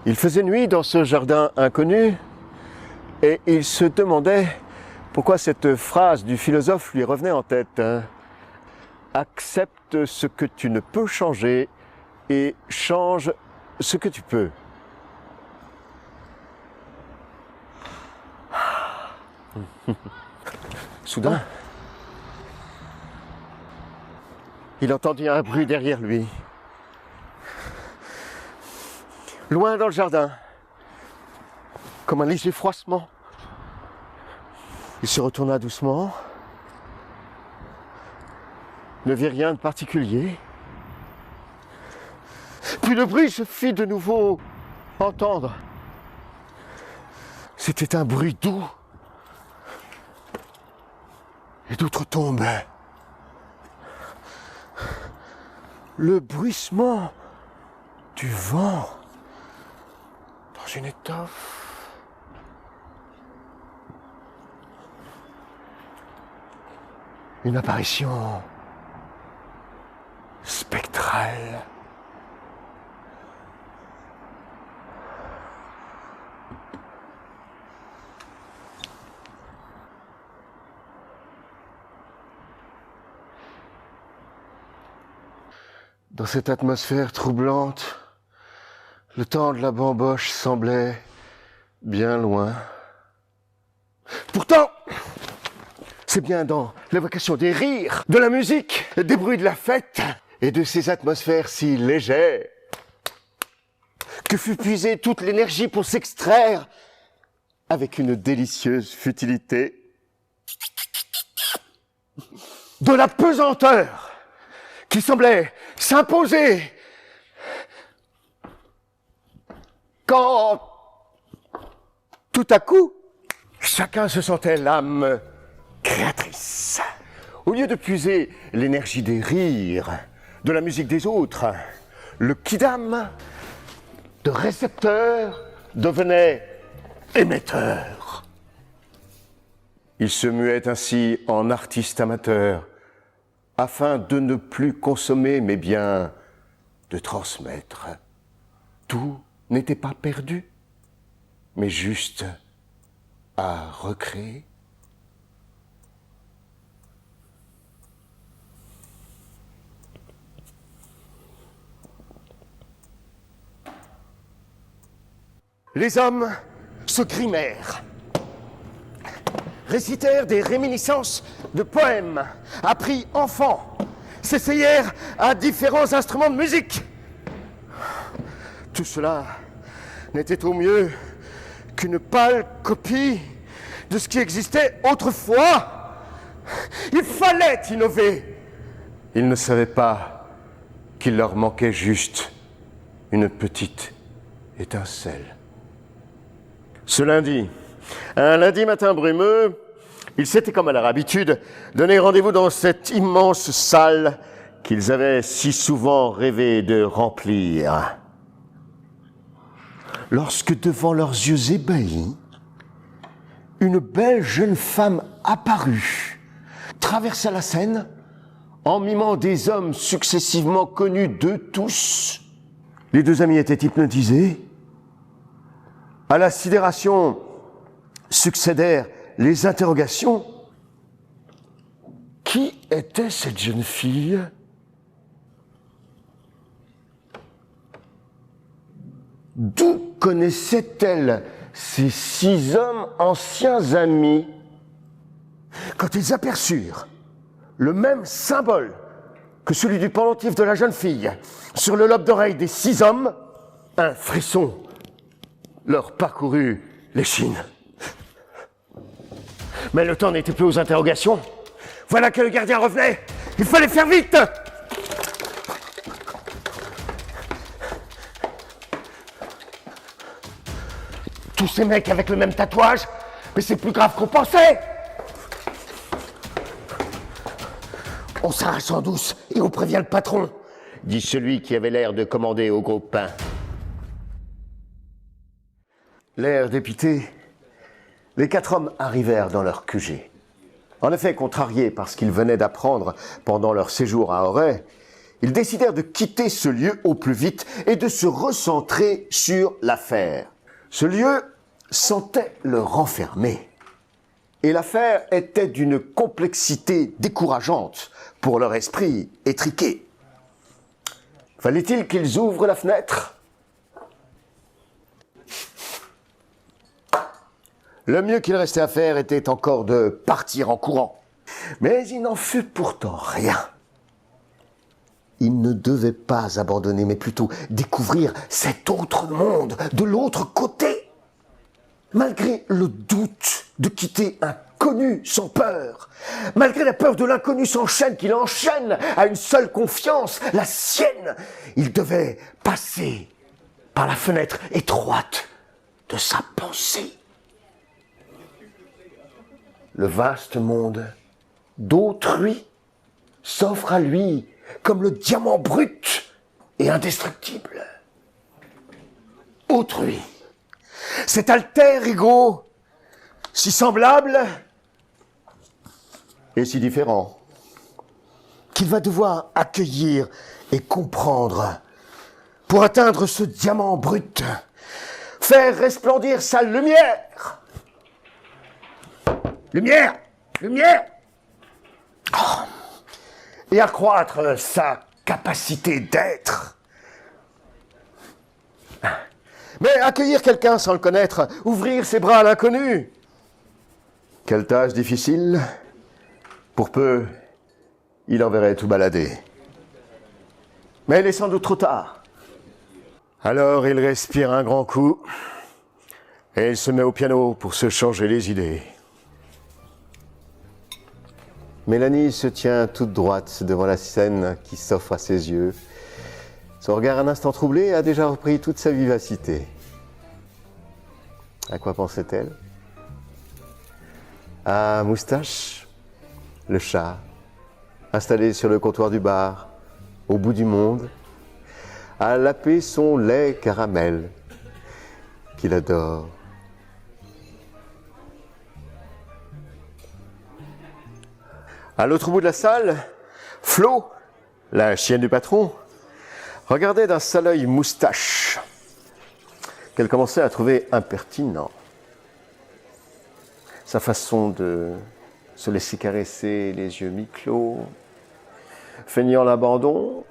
Il faisait nuit dans ce jardin inconnu et il se demandait pourquoi cette phrase du philosophe lui revenait en tête. Accepte ce que tu ne peux changer et change ce que tu peux. Soudain, il entendit un bruit derrière lui. Loin dans le jardin, comme un léger froissement. Il se retourna doucement, ne vit rien de particulier. Puis le bruit se fit de nouveau entendre. C'était un bruit doux et d'outre-tombe. Le bruissement du vent dans une étoffe. Une apparition spectrale. Dans cette atmosphère troublante, le temps de la bamboche semblait bien loin. Pourtant, c'est bien dans l'évocation des rires, de la musique, des bruits de la fête et de ces atmosphères si légères que fut puisée toute l'énergie pour s'extraire avec une délicieuse futilité de la pesanteur qui semblait s'imposer quand, tout à coup, chacun se sentait l'âme créatrice. Au lieu de puiser l'énergie des rires, de la musique des autres, le quidam de récepteur devenait émetteur. Il se muait ainsi en artiste amateur, afin de ne plus consommer, mais bien de transmettre. Tout n'était pas perdu, mais juste à recréer. Les hommes se grimèrent, récitèrent des réminiscences de poèmes appris enfants, s'essayèrent à différents instruments de musique. Tout cela n'était au mieux qu'une pâle copie de ce qui existait autrefois. Il fallait innover. Ils ne savaient pas qu'il leur manquait juste une petite étincelle. Ce lundi, un lundi matin brumeux, ils s'étaient, comme à leur habitude, donné rendez-vous dans cette immense salle qu'ils avaient si souvent rêvé de remplir. Lorsque, devant leurs yeux ébahis, une belle jeune femme apparut, traversa la scène, en mimant des hommes successivement connus d'eux tous. Les deux amis étaient hypnotisés. À la sidération succédèrent les interrogations. Qui était cette jeune fille ? D'où connaissait-elle ces 6 hommes anciens amis ? Quand ils aperçurent le même symbole que celui du pendentif de la jeune fille sur le lobe d'oreille des 6 hommes, un frisson leur parcourut l'échine. Mais le temps n'était plus aux interrogations. Voilà que le gardien revenait. Il fallait faire vite. Tous ces mecs avec le même tatouage, mais c'est plus grave qu'on pensait. On s'arrache en douce et on prévient le patron, dit celui qui avait l'air de commander au gros pain. L'air dépité, les 4 hommes arrivèrent dans leur QG. En effet, contrariés par ce qu'ils venaient d'apprendre pendant leur séjour à Auray, Ils décidèrent de quitter ce lieu au plus vite et de se recentrer sur l'affaire. Ce lieu sentait le renfermer. Et l'affaire était d'une complexité décourageante pour leur esprit étriqué. Fallait-il qu'ils ouvrent la fenêtre ? Le mieux qu'il restait à faire était encore de partir en courant. Mais il n'en fut pourtant rien. Ils ne devaient pas abandonner, mais plutôt découvrir cet autre monde de l'autre côté. Malgré le doute de quitter un connu sans peur, malgré la peur de l'inconnu sans chaîne qui l'enchaîne à une seule confiance, la sienne, il devait passer par la fenêtre étroite de sa pensée. Le vaste monde d'autrui s'offre à lui comme le diamant brut et indestructible. Autrui, cet alter ego, si semblable et si différent, qu'il va devoir accueillir et comprendre pour atteindre ce diamant brut, faire resplendir sa lumière. Lumière, lumière, et accroître sa capacité d'être. Mais accueillir quelqu'un sans le connaître, ouvrir ses bras à l'inconnu, quelle tâche difficile. Pour peu, il enverrait tout balader. Mais il est sans doute trop tard. Alors il respire un grand coup et il se met au piano pour se changer les idées. Mélanie se tient toute droite devant la scène qui s'offre à ses yeux. Son regard un instant troublé a déjà repris toute sa vivacité. À quoi pensait-elle ? À Moustache, le chat, installé sur le comptoir du bar, au bout du monde, à laper son lait caramel, qu'il adore. À l'autre bout de la salle, Flo, la chienne du patron, regardait d'un sale œil Moustache, qu'elle commençait à trouver impertinent. Sa façon de se laisser caresser les yeux mi-clos, feignant l'abandon,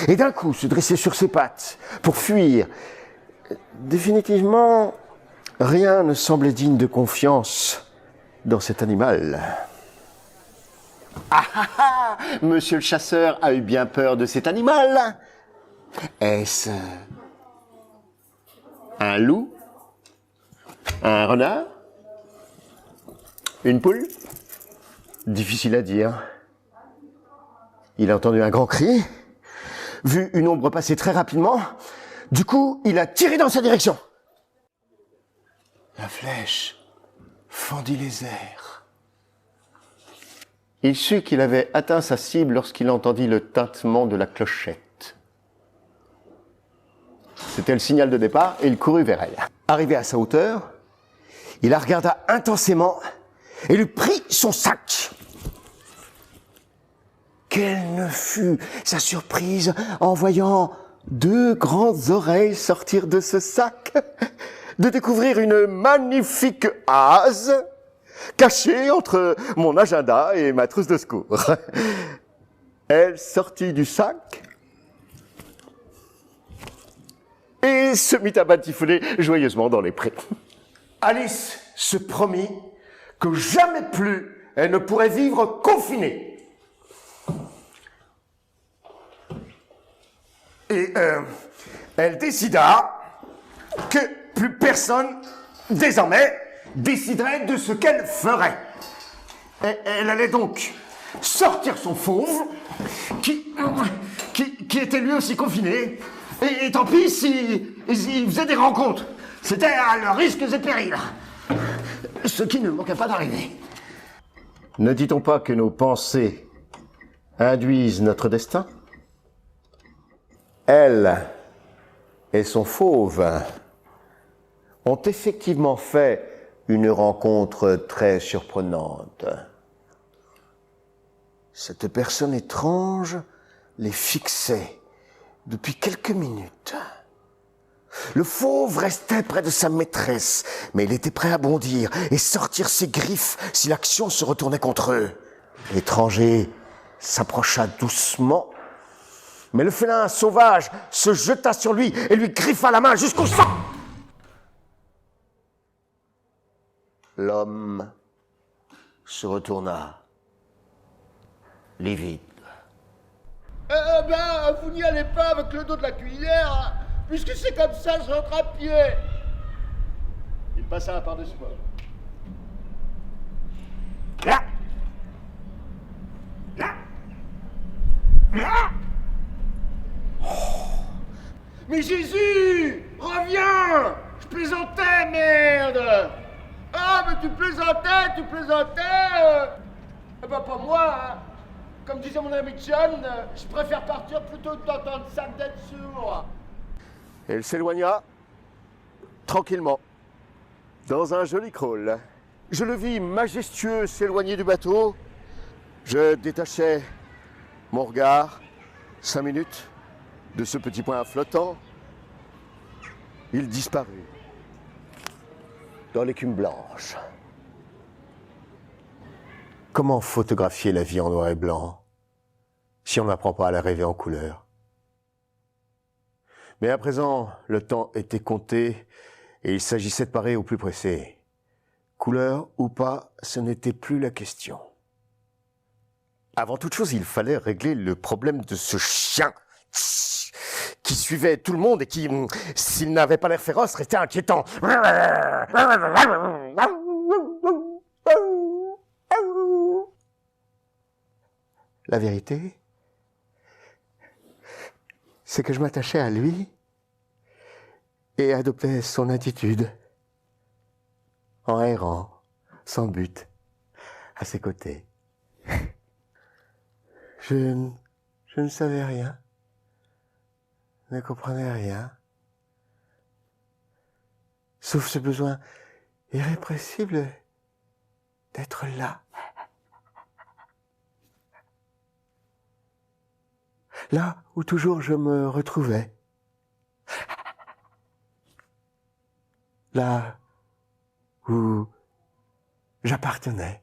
et d'un coup se dresser sur ses pattes pour fuir. Définitivement, rien ne semblait digne de confiance dans cet animal. Ah ah ah! Monsieur le chasseur a eu bien peur de cet animal. Est-ce un loup? Un renard? Une poule? Difficile à dire. Il a entendu un grand cri, vu une ombre passer très rapidement. Du coup, il a tiré dans sa direction. La flèche fendit les airs. Il sut qu'il avait atteint sa cible lorsqu'il entendit le tintement de la clochette. C'était le signal de départ et il courut vers elle. Arrivé à sa hauteur, il la regarda intensément et lui prit son sac. Quelle ne fut sa surprise en voyant deux grandes oreilles sortir de ce sac, de découvrir une magnifique hase cachée entre mon agenda et ma trousse de secours. Elle sortit du sac et se mit à batifoler joyeusement dans les prés. Alice se promit que jamais plus elle ne pourrait vivre confinée. Et elle décida que plus personne, désormais, déciderait de ce qu'elle ferait. Et elle allait donc sortir son fauve, qui était lui aussi confiné, et tant pis s'il faisait des rencontres. C'était à leurs risques et périls. Ce qui ne manquait pas d'arriver. Ne dit-on pas que nos pensées induisent notre destin ? Elle et son fauve ont effectivement fait une rencontre très surprenante. Cette personne étrange les fixait depuis quelques minutes. Le fauve restait près de sa maîtresse, mais il était prêt à bondir et sortir ses griffes si l'action se retournait contre eux. L'étranger s'approcha doucement, mais le félin sauvage se jeta sur lui et lui griffa la main jusqu'au sang. L'homme se retourna, livide. Vous n'y allez pas avec le dos de la cuillère, hein, puisque c'est comme ça, je rentre à pied. Il passa par-dessus moi. Là! Là! Là! Mais Jésus, reviens! Je plaisantais, merde! Ah, mais tu plaisantais! Eh ben, pas moi, hein. Comme disait mon ami John, je préfère partir plutôt que d'entendre ça d'être sourd. Elle s'éloigna tranquillement, dans un joli crawl. Je le vis majestueux s'éloigner du bateau. Je détachai mon regard, 5 minutes, de ce petit point flottant. Il disparut dans l'écume blanche. Comment photographier la vie en noir et blanc si on n'apprend pas à la rêver en couleur? Mais à présent, le temps était compté et il s'agissait de parer au plus pressé. Couleur ou pas, ce n'était plus la question. Avant toute chose, il fallait régler le problème de ce chien qui suivait tout le monde et qui, s'il n'avait pas l'air féroce, restait inquiétant. La vérité, c'est que je m'attachais à lui et adoptais son attitude, en errant, sans but, à ses côtés. Je ne savais rien, ne comprenais rien, sauf ce besoin irrépressible d'être là. Là où toujours je me retrouvais. Là où j'appartenais.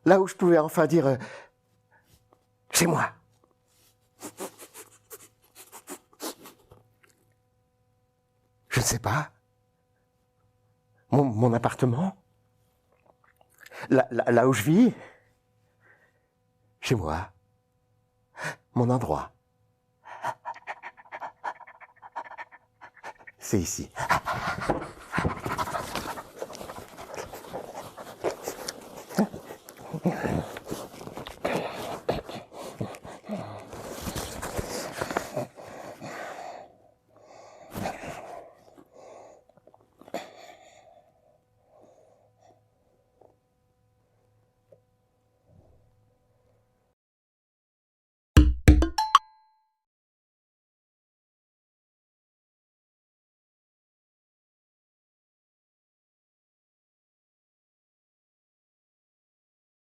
Là où je pouvais enfin dire c'est moi. Je ne sais pas. Mon appartement. Là où je vis, chez moi, mon endroit. C'est ici.